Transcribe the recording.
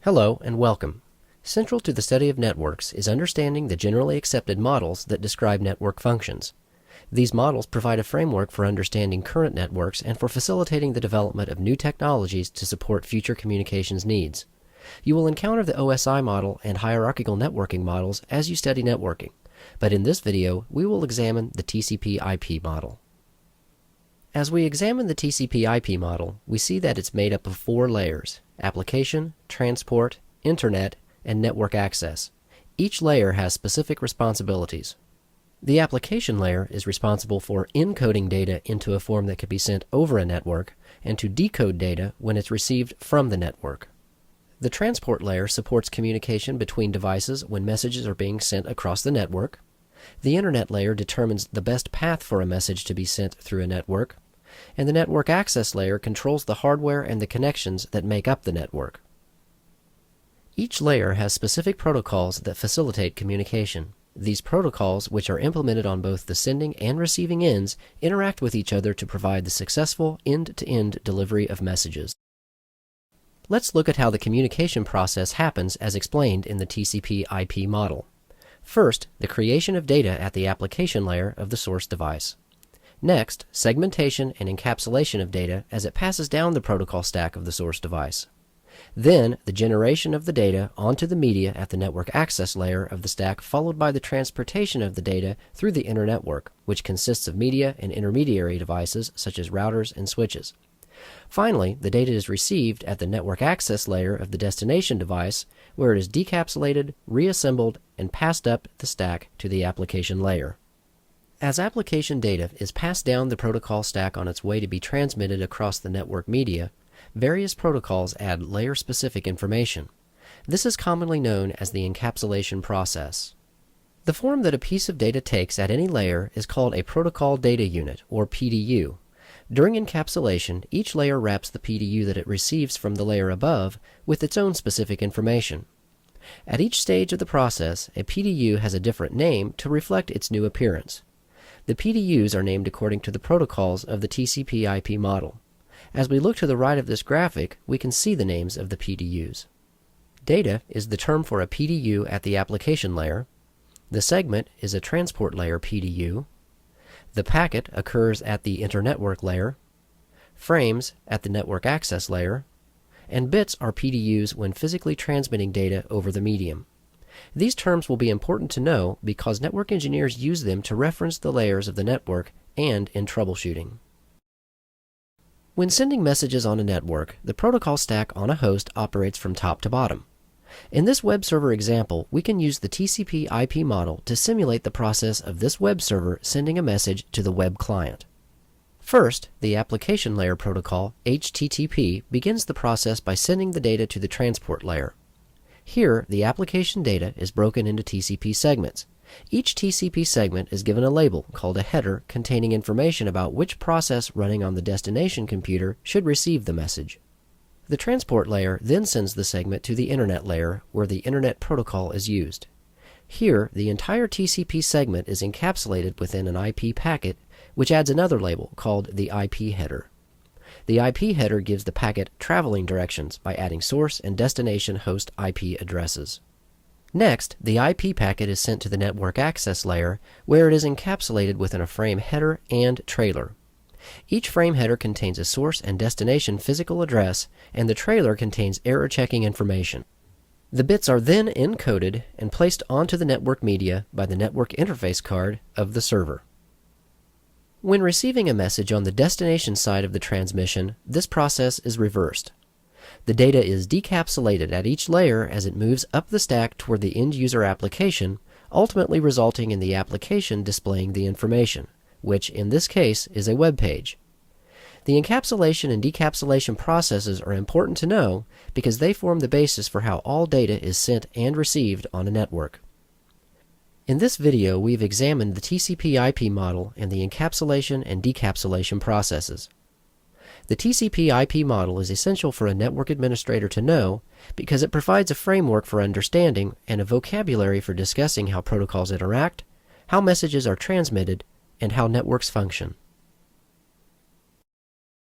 Hello and welcome. Central to the study of networks is understanding the generally accepted models that describe network functions. These models provide a framework for understanding current networks and for facilitating the development of new technologies to support future communications needs. You will encounter the OSI model and hierarchical networking models as you study networking, but in this video we will examine the TCP/IP model. As we examine the TCP/IP model, we see that it's made up of 4 layers: application, transport, internet, and network access. Each layer has specific responsibilities. The application layer is responsible for encoding data into a form that can be sent over a network and to decode data when it's received from the network. The transport layer supports communication between devices when messages are being sent across the network. The internet layer determines the best path for a message to be sent through a network. And the network access layer controls the hardware and the connections that make up the network. Each layer has specific protocols that facilitate communication. These protocols, which are implemented on both the sending and receiving ends, interact with each other to provide the successful end-to-end delivery of messages. Let's look at how the communication process happens as explained in the TCP/IP model. First, the creation of data at the application layer of the source device. Next, segmentation and encapsulation of data as it passes down the protocol stack of the source device. Then, the generation of the data onto the media at the network access layer of the stack, followed by the transportation of the data through the inner network, which consists of media and intermediary devices such as routers and switches. Finally, the data is received at the network access layer of the destination device, where it is decapsulated, reassembled, and passed up the stack to the application layer. As application data is passed down the protocol stack on its way to be transmitted across the network media, various protocols add layer-specific information. This is commonly known as the encapsulation process. The form that a piece of data takes at any layer is called a protocol data unit, or PDU. During encapsulation, each layer wraps the PDU that it receives from the layer above with its own specific information. At each stage of the process, a PDU has a different name to reflect its new appearance. The PDUs are named according to the protocols of the TCP/IP model. As we look to the right of this graphic, we can see the names of the PDUs. Data is the term for a PDU at the application layer. The segment is a transport layer PDU. The packet occurs at the internetwork layer. Frames at the network access layer. And bits are PDUs when physically transmitting data over the medium. These terms will be important to know because network engineers use them to reference the layers of the network and in troubleshooting. When sending messages on a network, the protocol stack on a host operates from top to bottom. In this web server example, we can use the TCP/IP model to simulate the process of this web server sending a message to the web client. First, the application layer protocol, HTTP, begins the process by sending the data to the transport layer. Here, the application data is broken into TCP segments. Each TCP segment is given a label called a header containing information about which process running on the destination computer should receive the message. The transport layer then sends the segment to the internet layer, where the internet protocol is used. Here, the entire TCP segment is encapsulated within an IP packet, which adds another label called the IP header. The IP header gives the packet traveling directions by adding source and destination host IP addresses. Next, the IP packet is sent to the network access layer, where it is encapsulated within a frame header and trailer. Each frame header contains a source and destination physical address, and the trailer contains error-checking information. The bits are then encoded and placed onto the network media by the network interface card of the server. When receiving a message on the destination side of the transmission, this process is reversed. The data is decapsulated at each layer as it moves up the stack toward the end-user application, ultimately resulting in the application displaying the information, which in this case is a web page. The encapsulation and decapsulation processes are important to know because they form the basis for how all data is sent and received on a network. In this video, we've examined the TCP/IP model and the encapsulation and decapsulation processes. The TCP/IP model is essential for a network administrator to know because it provides a framework for understanding and a vocabulary for discussing how protocols interact, how messages are transmitted, and how networks function.